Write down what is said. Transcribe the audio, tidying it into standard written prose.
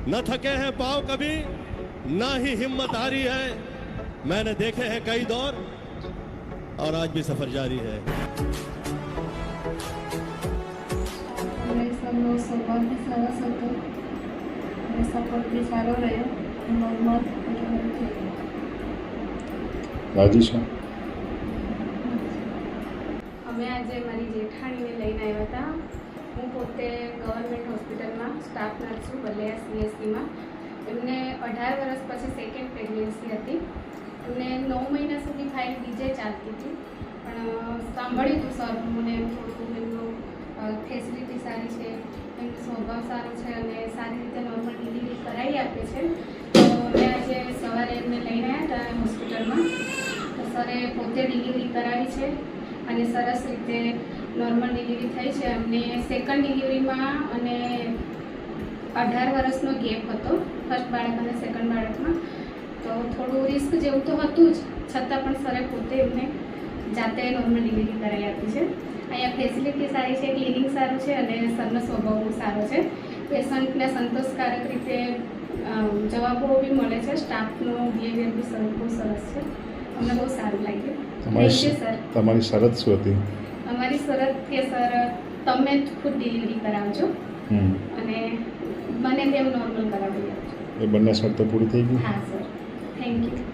न थके हैं पाँव कभी ना ही हिम्मत हारी है। मैंने देखे हैं कई दौर और आज भी सफर जारी है। સૌનો સ્વભાવ બી સરસ હતો અને સપોર્ટ બી સારો રહ્યો. નોર્મલ થઈ ગયો. રાજીશા, અમે આજે મારી જેઠાણીને લઈને આવ્યા હતા. હું પોતે ગવર્મેન્ટ હોસ્પિટલમાં સ્ટાફ નર્સ છું, વલિયા CSCમાં. એમને 18 વર્ષ પછી સેકન્ડ પ્રેગ્નન્સી હતી. એમને 9 મહિના સુધી ફાઇલ બીજે ચાલતી હતી, પણ સાંભળ્યું હતું સર મને એમ થોડું એમનું ફેસિલિટી સારી છે, એમનો સ્વભાવ સારો છે અને સારી રીતે નોર્મલ ડિલિવરી કરાવી આપે છે. તો અમે આજે સવારે એમને લઈને આવ્યા હતા હોસ્પિટલમાં. તો સરે પોતે ડિલિવરી કરાવી છે અને સરસ રીતે નોર્મલ ડિલિવરી થઈ છે. અમને સેકન્ડ ડિલિવરીમાં અને 18 વર્ષનો ગેપ હતો ફર્સ્ટ બાળક અને સેકન્ડ બાળકમાં. તો થોડું રિસ્ક જેવું તો હતું જ, છતાં પણ સરે પોતે એમને જાતે નોર્મલ ડિલિવરી કરાવી આપી છે. અહીંયા ફેસિલિટી સારી છે, ક્લિનિંગ સારું છે અને સરનો સ્વભાવ બહુ સારો છે. પેશન્ટને સંતોષકારક રીતે જવાબો બી મળે છે. સ્ટાફનો બિહેવિયર બી બહુ સરસ છે. અમને બહુ સારું લાગ્યું. Thank you sir. તમારી શરત શું હતી? અમારી શરત કે સર તમે જ ખુદ ડિલિવરી કરાવજો અને બને તેમ નોર્મલ કરાવી આપજો. એ બંને શરતો પૂરી થઈ ગઈ? હા સર, થેન્ક યુ.